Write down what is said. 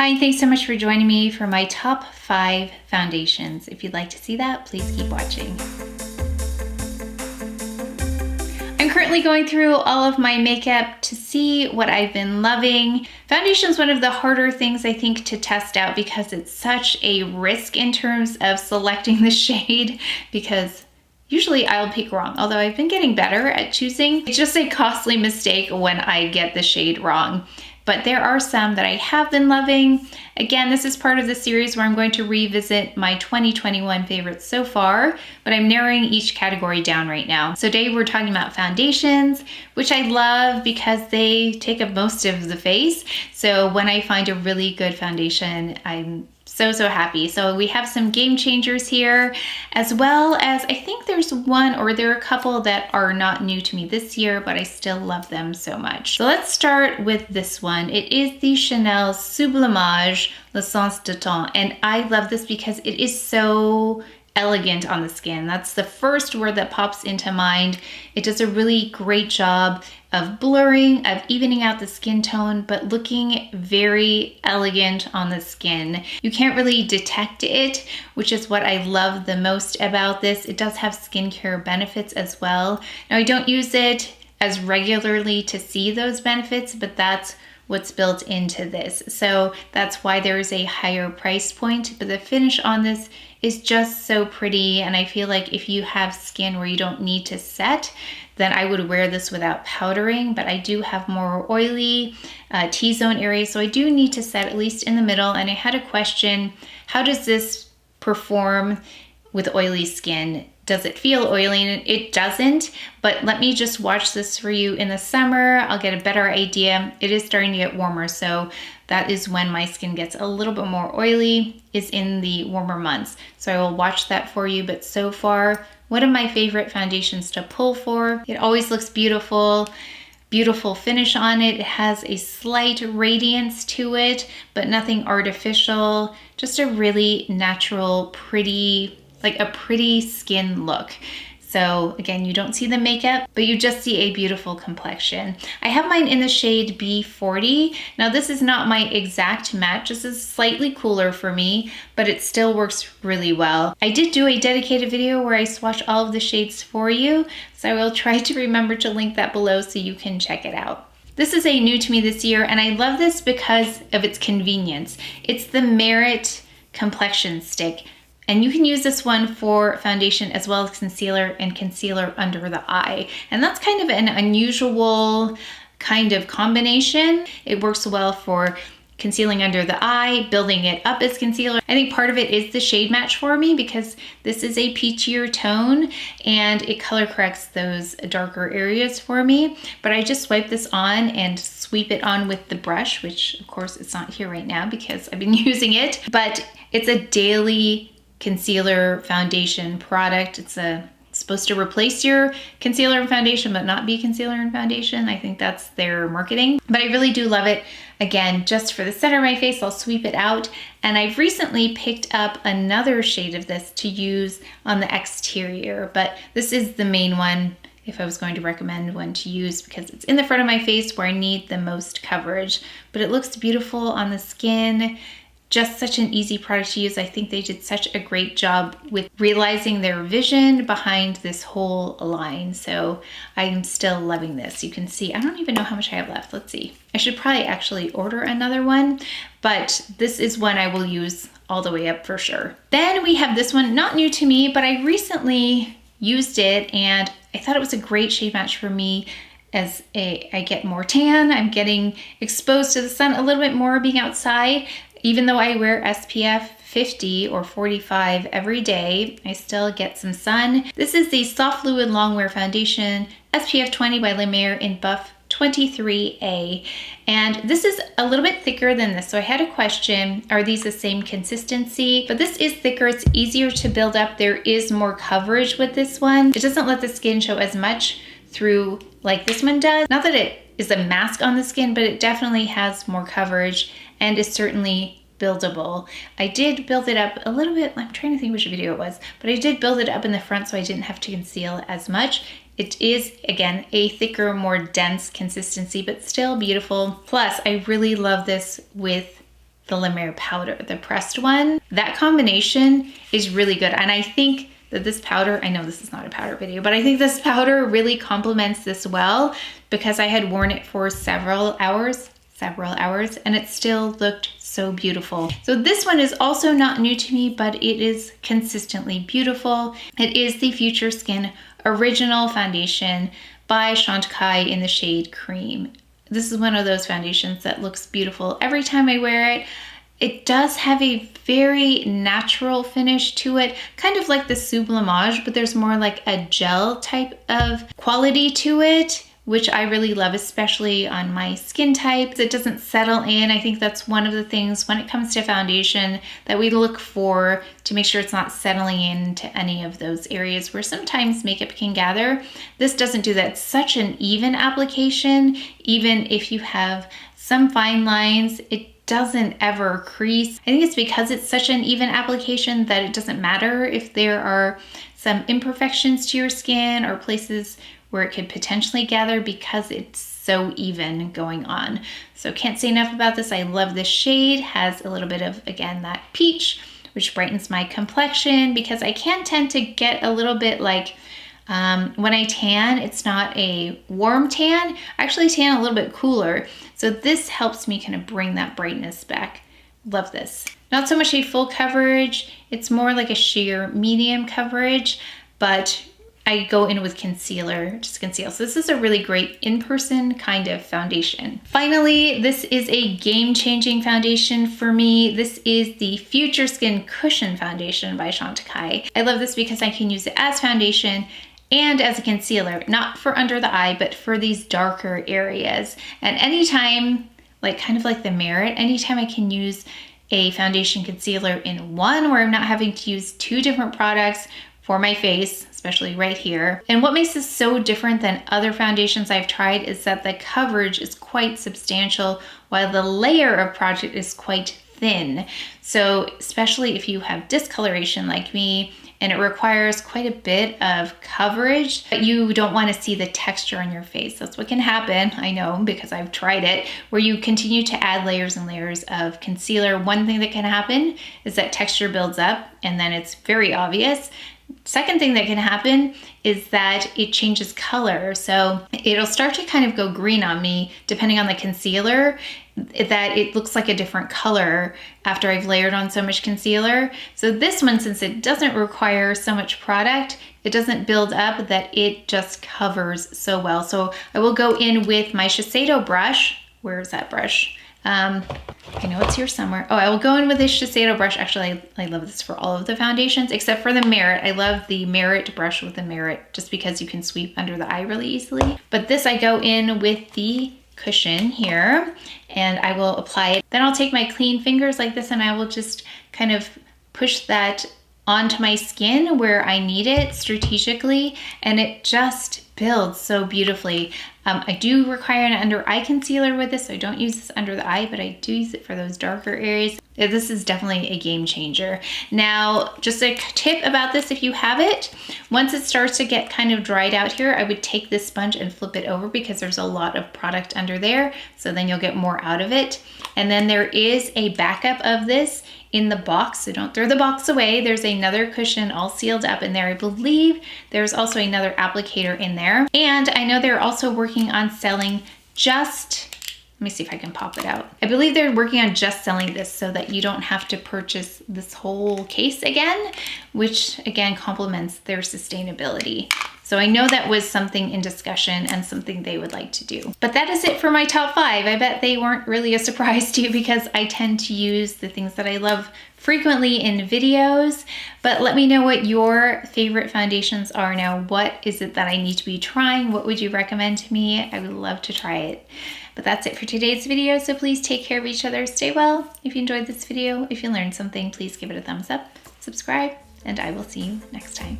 Hi, thanks so much for joining me for my top 5 foundations. If you'd like to see that, please keep watching. I'm currently going through all of my makeup to see what I've been loving. Foundation is one of the harder things I think to test out because it's such a risk in terms of selecting the shade, because usually I'll pick wrong, although I've been getting better at choosing. It's just a costly mistake when I get the shade wrong. But there are some that I have been loving. Again, this is part of the series where I'm going to revisit my 2021 favorites so far, but I'm narrowing each category down right now. So today we're talking about foundations, which I love because they take up most of the face. So when I find a really good foundation, I'm so happy. So we have some game changers here, as well as I think there's one, or there are a couple that are not new to me this year, but I still love them so much. So let's start with this one. It is the Chanel Sublimage L'Essence de Teint, and I love this because it is so elegant on the skin. That's the first word that pops into mind. It does a really great job of blurring, of evening out the skin tone, but looking very elegant on the skin. You can't really detect it, which is what I love the most about this. It does have skincare benefits as well. Now, I don't use it as regularly to see those benefits, but that's what's built into this. So that's why there's a higher price point, but the finish on this is just so pretty. And I feel like if you have skin where you don't need to set, then I would wear this without powdering, but I do have more oily T-zone areas, so I do need to set at least in the middle. And I had a question, how does this perform with oily skin? Does it feel oily? And it doesn't, but let me just watch this for you in the summer. I'll get a better idea. It is starting to get warmer, so that is when my skin gets a little bit more oily, is in the warmer months. So I will watch that for you, but so far, one of my favorite foundations to pull for. It always looks beautiful. Beautiful finish on it. It has a slight radiance to it, but nothing artificial. Just a really natural, pretty, like a pretty skin look. So again, you don't see the makeup, but you just see a beautiful complexion. I have mine in the shade B40. Now this is not my exact match. This is slightly cooler for me, but it still works really well. I did do a dedicated video where I swatch all of the shades for you, so I will try to remember to link that below so you can check it out. This is a new to me this year, and I love this because of its convenience. It's the Merit Complexion Stick. And you can use this one for foundation as well as concealer and concealer under the eye. And that's kind of an unusual kind of combination. It works well for concealing under the eye, building it up as concealer. I think part of it is the shade match for me because this is a peachier tone and it color corrects those darker areas for me. But I just swipe this on and sweep it on with the brush, which of course it's not here right now because I've been using it, but it's a daily concealer foundation product. It's supposed to replace your concealer and foundation, but not be concealer and foundation. I think that's their marketing, but I really do love it. Again, just for the center of my face, I'll sweep it out. And I've recently picked up another shade of this to use on the exterior, but this is the main one if I was going to recommend one to use because it's in the front of my face where I need the most coverage, but it looks beautiful on the skin. Just such an easy product to use. I think they did such a great job with realizing their vision behind this whole line. So I'm still loving this. You can see, I don't even know how much I have left. Let's see. I should probably actually order another one, but this is one I will use all the way up for sure. Then we have this one, not new to me, but I recently used it and I thought it was a great shade match for me. As I get more tan, I'm getting exposed to the sun a little bit more being outside. Even though I wear SPF 50 or 45 every day, I still get some sun. This is the Soft Fluid Longwear Foundation SPF 20 by Lemire in Buff 23A. And this is a little bit thicker than this. So I had a question, are these the same consistency? But this is thicker, it's easier to build up. There is more coverage with this one. It doesn't let the skin show as much through like this one does. Not that it is a mask on the skin, but it definitely has more coverage and is certainly buildable. I did build it up a little bit. I'm trying to think which video it was, but I did build it up in the front so I didn't have to conceal as much. It is, again, a thicker, more dense consistency, but still beautiful. Plus, I really love this with the Lemire powder, the pressed one. That combination is really good. And I think that this powder, I know this is not a powder video, but I think this powder really complements this well because I had worn it for several hours, and it still looked so beautiful. So this one is also not new to me, but it is consistently beautiful. It is the Future Skin Original Foundation by Chandkai in the shade Cream. This is one of those foundations that looks beautiful every time I wear it. It does have a very natural finish to it, kind of like the Sublimage, but there's more like a gel type of quality to it, which I really love, especially on my skin type. It doesn't settle in. I think that's one of the things when it comes to foundation that we look for to make sure it's not settling into any of those areas where sometimes makeup can gather. This doesn't do that. It's such an even application. Even if you have some fine lines, it doesn't ever crease. I think it's because it's such an even application that it doesn't matter if there are some imperfections to your skin or places where it could potentially gather because it's so even going on. So can't say enough about this. I love this shade. Has a little bit of, again, that peach, which brightens my complexion because I can tend to get a little bit like, when I tan, it's not a warm tan. I actually tan a little bit cooler. So this helps me kind of bring that brightness back. Love this. Not so much a full coverage. It's more like a sheer medium coverage, but I go in with concealer just to conceal. So this is a really great in-person kind of foundation. Finally, this is a game-changing foundation for me. This is the Future Skin Cushion Foundation by Chandkai. I love this because I can use it as foundation and as a concealer, not for under the eye, but for these darker areas. And anytime, like kind of like the Merit, anytime I can use a foundation concealer in one where I'm not having to use two different products for my face, especially right here. And what makes this so different than other foundations I've tried is that the coverage is quite substantial while the layer of product is quite thin. So especially if you have discoloration like me, and it requires quite a bit of coverage, but you don't want to see the texture on your face. That's what can happen, I know, because I've tried it, where you continue to add layers and layers of concealer. One thing that can happen is that texture builds up and then it's very obvious. Second thing that can happen is that it changes color. So it'll start to kind of go green on me, depending on the concealer, that it looks like a different color after I've layered on so much concealer. So this one, since it doesn't require so much product, it doesn't build up, that it just covers so well. So I will go in with my Shiseido brush. Where is that brush? I know it's here somewhere. Oh, I will go in with this Shiseido brush. Actually, I love this for all of the foundations, except for the Merit. I love the Merit brush with the Merit, just because you can sweep under the eye really easily. But this, I go in with the cushion here, and I will apply it. Then I'll take my clean fingers like this, and I will just kind of push that onto my skin where I need it strategically, and it just builds so beautifully. I do require an under eye concealer with this, so I don't use this under the eye, but I do use it for those darker areas. This is definitely a game changer. Now, just a tip about this, if you have it, once it starts to get kind of dried out here, I would take this sponge and flip it over because there's a lot of product under there, so then you'll get more out of it. And then there is a backup of this in the box, so don't throw the box away. There's another cushion all sealed up in there. I believe there's also another applicator in there. And I know they're also working on selling just, let me see if I can pop it out. I believe they're working on just selling this so that you don't have to purchase this whole case again, which again complements their sustainability. So I know that was something in discussion and something they would like to do. But that is it for my top 5. I bet they weren't really a surprise to you because I tend to use the things that I love frequently in videos. But let me know what your favorite foundations are now. What is it that I need to be trying? What would you recommend to me? I would love to try it. But that's it for today's video. So please take care of each other. Stay well. If you enjoyed this video, if you learned something, please give it a thumbs up, subscribe, and I will see you next time.